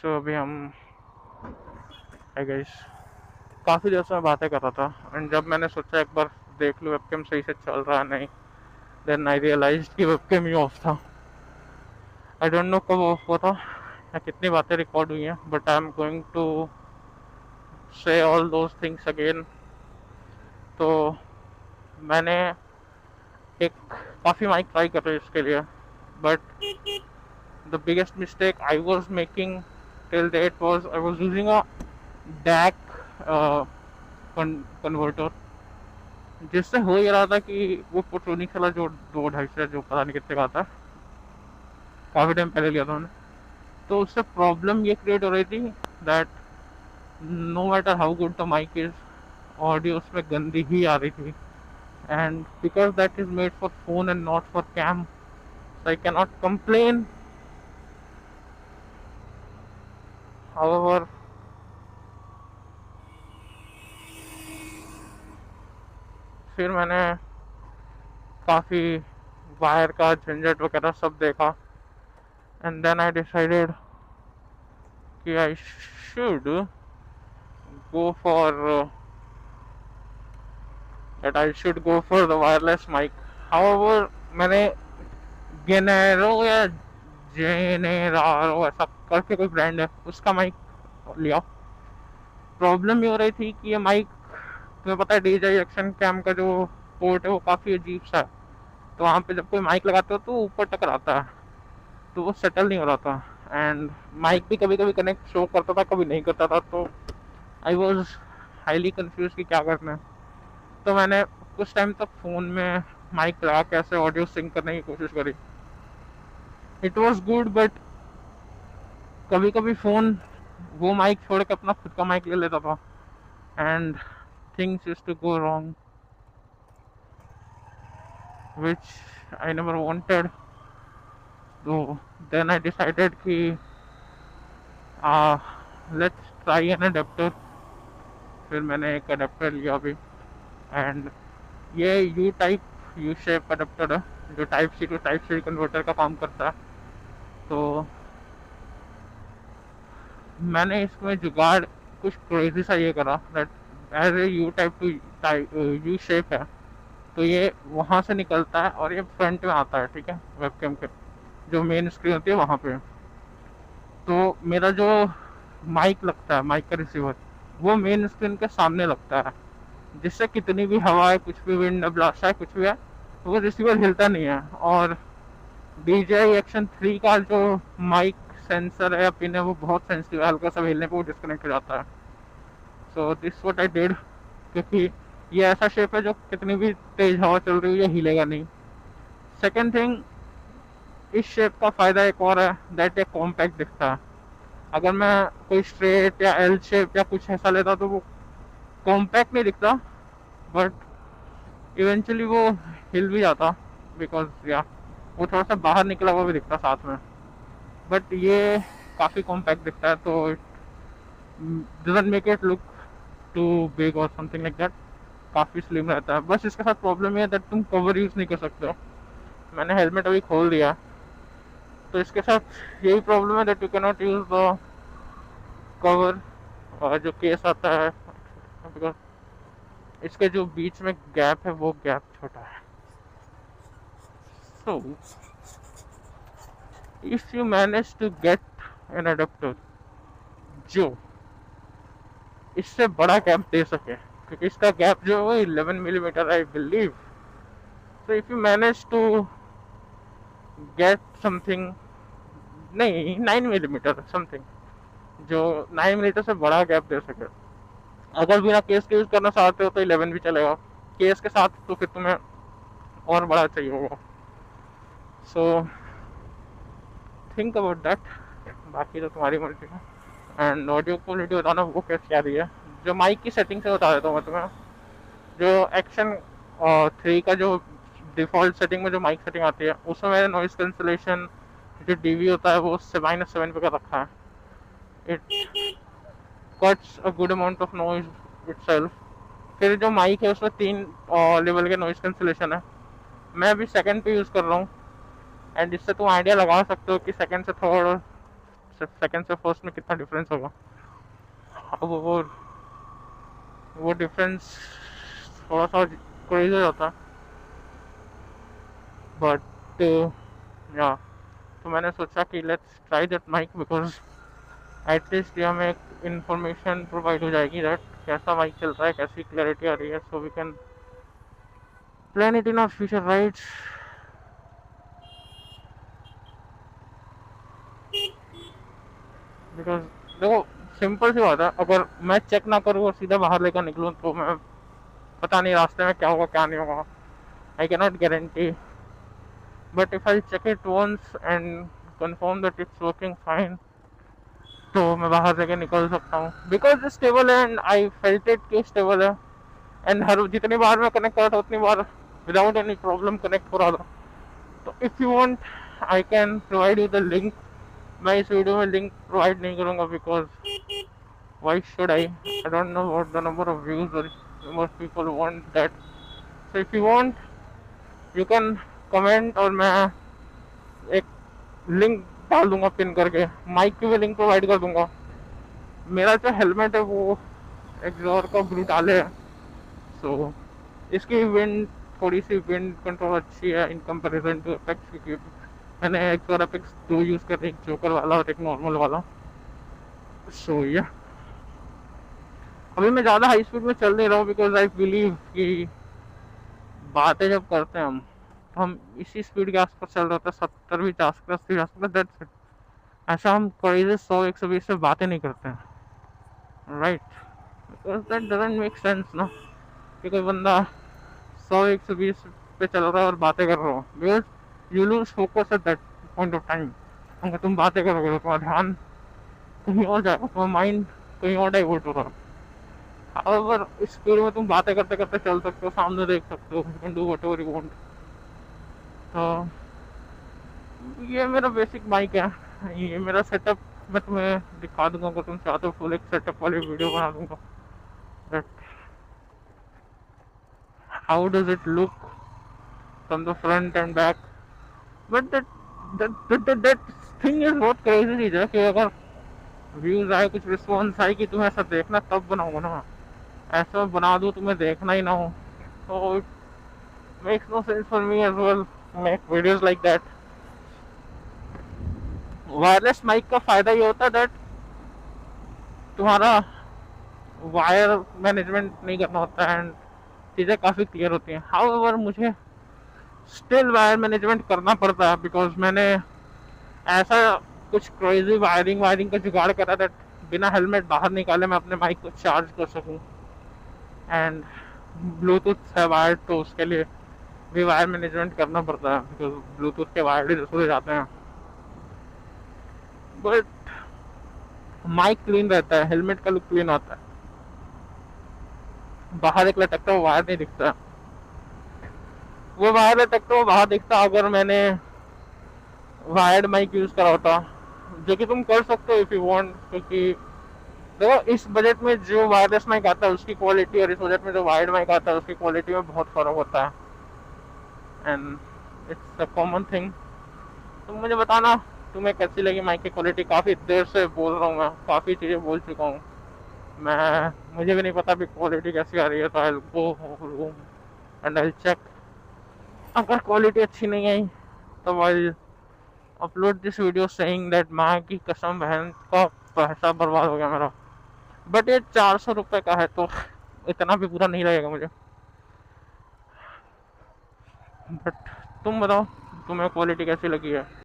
सो अभी हम I guess काफ़ी देर से मैं बातें कर रहा था एंड जब मैंने सोचा एक बार देख लूँ वेबकैम सही से चल रहा है नहीं, देन आई रियलाइज्ड कि वेबकैम ही ऑफ था। आई डोंट नो कब ऑफ हुआ था या कितनी बातें रिकॉर्ड हुई हैं, but I am going to say all those things again. तो मैंने एक काफ़ी माइक ट्राई कर रही इसके लिए, but the biggest mistake I was making till date was I was using a DAC converter, जिससे हो ही रहा था कि वो पोट्रोनिक्स वाला जो 2-2.5 जो पता नहीं कितने का आता है, काफ़ी टाइम पहले लिया था मैंने। तो उससे प्रॉब्लम ये क्रिएट हो रही थी that no matter how good the mic is, audio उसमें गंदी ही आ रही थी। And because that is made for phone and not for cam, so I cannot complain. However, फिर मैंने काफ़ी वायर का झंझट वगैरह सब देखा एंड देन आई डिसाइडेड कि I should go for the wireless mic. However मैंने गेनेरो या जेनेरारो ऐसा करके कोई ब्रांड है उसका माइक लिया। प्रॉब्लम ये हो रही थी कि ये माइक, तुम्हें पता है डीजे एक्शन कैम का जो पोर्ट है वो काफ़ी अजीब सा है, तो वहाँ पे जब कोई माइक लगाते हो तो ऊपर टकराता है, तो वो सेटल नहीं हो रहा था। एंड माइक भी कभी कभी कनेक्ट शो करता था, कभी नहीं करता था, तो आई वॉज हाईली कंफ्यूज कि क्या करना है। तो मैंने कुछ टाइम तक फ़ोन में माइक लगा के ऐसे ऑडियो सिंक करने की कोशिश करी। इट वॉज गुड, बट कभी कभी फ़ोन वो माइक छोड़ के अपना खुद का माइक ले लेता था and things used to go wrong which I never wanted. So then I decided कि let's try an adapter। फिर मैंने एक अडेप्टर लिया अभी, एंड ये यू शेप अडेप्टर है जो type C to type C converter का काम करता है। तो मैंने इसमें जुगाड़ कुछ क्रेजी सा ये करा that as a U type to U shape है, तो ये वहाँ से निकलता है और ये फ्रंट में आता है, ठीक है, वेबकैम के जो मेन स्क्रीन होती है वहाँ पे। तो मेरा जो माइक लगता है, माइक का रिसीवर, वो मेन स्क्रीन के सामने लगता है, जिससे कितनी भी हवा है, कुछ भी विंड ब्लास्ट है, कुछ भी है, तो वो रिसीवर हिलता नहीं है। और DJI Action 3 का जो माइक सेंसर है या पिन है वो बहुत सेंसिटिव है, हल्का सा हिलने पे वो डिस्कनेक्ट हो जाता है। So this what I did, क्योंकि ये ऐसा शेप है जो कितनी भी तेज हवा चल रही है ये हिलेगा नहीं। सेकेंड थिंग, इस शेप का फ़ायदा एक और है दैट ये कॉम्पैक्ट दिखता है। अगर मैं कोई स्ट्रेट या एल शेप या कुछ ऐसा लेता तो वो कॉम्पैक्ट नहीं दिखता, बट इवेंचुअली वो हिल भी जाता, बिकॉज या वो थोड़ा सा बाहर निकला हुआ भी दिखता साथ में। बट ये काफ़ी कॉम्पैक्ट दिखता है, तो it doesn't make it look too big और समथिंग लाइक दैट। काफ़ी स्लिम रहता है। बस इसके साथ प्रॉब्लम ये है दैट तुम कवर यूज़ नहीं कर सकते हो। मैंने हेलमेट अभी खोल दिया, तो इसके साथ यही प्रॉब्लम है that you can not use the cover, और जो केस आता है, बिकॉज इसके जो बीच में गैप है वो गैप छोटा है। So if you manage to get an adapter जो इससे बड़ा गैप दे सके, क्योंकि इसका गैप जो है वो 11 millimetre I believe. So if you manage to get something, नहीं 9 मिलीमीटर समथिंग, जो 9 मिलीमीटर से बड़ा गैप दे सके। अगर बिना केस के यूज़ करना चाहते हो तो 11 भी चलेगा, केस के साथ तो फिर तुम्हें और बड़ा चाहिए होगा। सो थिंक अबाउट दैट, बाकी तो तुम्हारी मर्जी है। एंड ऑडियो क्वालिटी बताना वो कैसी आ रही है, जो माइक की सेटिंग से बता देता हूँ मैं तुम्हें। जो एक्शन 3 का जो डिफ़ॉल्ट सेटिंग में जो माइक सेटिंग आती है उसमें मैंने नॉइज़ कैंसिलेशन जो DV होता है वो उससे -7 पे का रखा है। It cuts a good amount of noise itself. फिर जो माइक है उसमें 3 लेवल के नॉइज़ कैंसिलेशन है, मैं अभी सेकंड पे यूज़ कर रहा हूँ। एंड इससे तुम आइडिया लगा सकते हो कि सेकंड से थर्ड सेकंड से फर्स्ट में कितना डिफरेंस होगा। अब वो डिफरेंस थोड़ा सा क्रेजी हो जाता है, बट या तो मैंने सोचा कि let's try that mic, because at least ये हमें एक इंफॉर्मेशन प्रोवाइड हो जाएगी दैट कैसा माइक चल रहा है, कैसी क्लैरिटी आ रही है, so we can plan it in our future rights. Because देखो सिंपल सी बात है, अगर मैं चेक ना करूँ और सीधा बाहर लेकर निकलूँ तो मैं पता नहीं रास्ते में क्या होगा क्या नहीं होगा, I can not guarantee. But if I check it once and confirm that it's working fine, तो मैं बाहर लेके निकल सकता हूँ, बिकॉज स्टेबल है एंड आई फेल्ट इट कि स्टेबल है। एंड हर जितनी बार मैं कनेक्ट करा था उतनी बार विदाउट एनी प्रॉब्लम कनेक्ट हो रहा था। तो if you want I can provide you the link. मैं इस वीडियो में लिंक प्रोवाइड नहीं करूँगा, because why should I don't know what the number of views or most people want that. So if you want you can comment और मैं एक link डाल दूंगा पिन करके, माइक की भी लिंक प्रोवाइड कर दूंगा। मेरा जो हेलमेट है वो एक्सोर का ब्रूटाले है, सो इसकी विंड थोड़ी सी विंड कंट्रोल अच्छी है इन कंपैरिजन टू एपेक्स, क्योंकि मैंने एक्सोर एपेक्स 2 यूज़ कर रही, एक जोकर वाला और एक नॉर्मल वाला। सो या अभी मैं ज़्यादा हाई स्पीड में चल नहीं रहा हूँ, बिकॉज आई बिलीव कि बातें जब करते हैं हम इसी स्पीड के आसपास चल रहे होते हैं, 70 भी 80 आसपास, दैट्स इट। ऐसा हम करीब 100-120 से बातें नहीं करते हैं, right? Because that doesn't make sense ना, कि कोई बंदा 100-120 पे चल रहा है और बातें कर रहा हो, because you lose focus at that point of time. अगर तुम बातें करोगे तो तुम्हारा ध्यान कहीं और जाएगा, तुम्हारा माइंड कहीं और डाइवर्ट हो रहा है। अगर इस स्पीड में तुम बातें करते करते चल सकते हो, सामने देख सकते हो, you can do whatever you want. तो ये मेरा बेसिक माइक है, ये मेरा सेटअप मैं तुम्हें दिखा दूंगा, अगर तुम चाहते हो फुल एक सेटअप वाली वीडियो बना दूंगा that how does it look from the front end back. But that thing is बहुत क्रेजी चीज है कि अगर व्यूज आए, कुछ रिस्पॉन्स आए कि तुम्हें ऐसा देखना, तब बनाऊंगा ना। ऐसा बना दूँ तुम्हें देखना ही ना हो, तो it makes no sense for me as well make videos like that. Wireless mic का फायदा ये होता है दैट तुम्हारा वायर मैनेजमेंट नहीं करना होता है एंड चीज़ें काफ़ी क्लियर होती हैं। हाउएवर मुझे स्टिल वायर मैनेजमेंट करना पड़ता है, बिकॉज मैंने ऐसा कुछ क्रेजी वायरिंग का जुगाड़ करा दैट बिना हेलमेट बाहर निकाले मैं अपने माइक को चार्ज कर सकूं। एंड ब्लूटूथ है वायर, तो उसके लिए भी वायर मैनेजमेंट करना पड़ता है, बिकॉज ब्लूटूथ के वायर भी दूसरे जाते हैं। बट माइक क्लीन रहता है, हेलमेट का लुक क्लीन आता है, बाहर एक लटकता हुआ वायर नहीं दिखता, वो वायर लटकता हुआ बाहर दिखता अगर मैंने वायर्ड माइक यूज करा होता, जो कि तुम कर सकते हो इफ यू वांट। क्योंकि देखो इस बजट में जो वायरलेस माइक आता है उसकी क्वालिटी और इस बजट में जो वायर्ड माइक आता है उसकी क्वालिटी में बहुत फर्क होता है, and it's a common thing. तुम मुझे बताना तुम्हें कैसी लगी माइक की क्वालिटी। काफ़ी देर से बोल रहा हूँ, मैं काफ़ी चीज़ें बोल चुका हूँ, मुझे भी नहीं पता भी क्वालिटी कैसी आ रही है, तो I will go room and I will check. अगर क्वालिटी अच्छी नहीं आई तो I will upload this video saying that माँ की कसम बहन का पैसा बर्बाद हो गया मेरा। बट ये 400 रुपये का है तो इतना भी बुरा नहीं लगेगा मुझे। बट तुम बताओ तुम्हें क्वालिटी कैसी लगी है।